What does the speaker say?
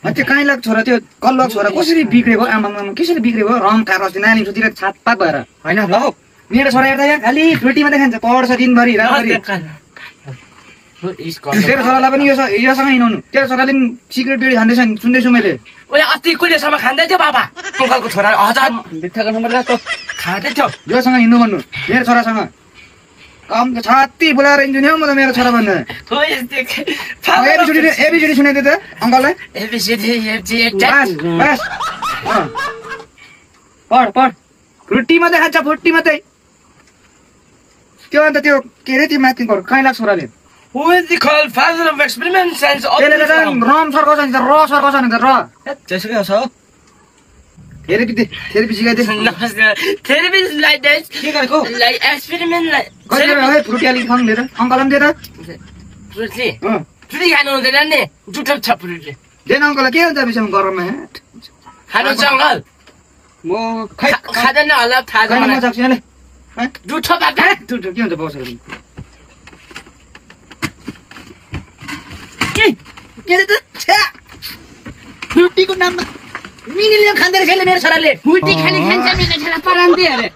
त्यो कहीँ लाग्छ छोरा त्यो कल्लो छोरा कसरी बिग्रेको आमा कसरी बिग्रेको रम खाएर अस्ति नानी सुतिर छातपात भएर होइन ल मेरो छोरा हेर्दा यहाँ खालि फ्रुटी मात्रै खान्छ पढ्छ दिनभरि रातभरि तेरो छोरालाई पनि योसँग हिँडाउनु तेरो छोराले पनि सिगरेट बिडी खाँदैछ सुन्दैछु मैले अस्ति कुहिलेसम्म खाँदै थियो बाबा अङ्कलको छोरा हजार बित्थाको नम्बर खाँदै थियो योसँग हिँड्नु भन्नु मेरो छोरासँग कम त छाती बोलाएर हिँड्छु नि हौ म त मेरो छोरा भन्दा एबिसिडी सुनाइदियो त अङ्कललाई पढ फ्रुटी मात्रै खान्छ फ्रुटी मात्रै त्यो अन्त त्यो के अरे त्यो माथि कहीँ लाग्छ छोराले Who is the called father of experiments and त्यसले त रम सर्काउँछ नि त र सर्काउँछ नि त र त्यसकै छ therapy सिकाइदिए Therapy is like this. के गरेको Like experiment like. कहिले है फ्रुटी अलिक खाउँ लिएर अङ्कललाई पनि दिएर फ्रुटी खानु हुँदैन नि जुठो छ फ्रुटी देन अङ्कललाई के हुन्छ विषयमा गरममा खानु छ अङ्कल म खाँदैन होला थाहा छ म मलाई सक्छु यहाँले जुठो बाबा जुठो के हुन्छ बसेर के त फ्रुटीको नाममा मिनीले खाँदै रहेछ मेरो छोराले फ्रुटी खाने खान्छ मेरो छोरा पराउँदै अरे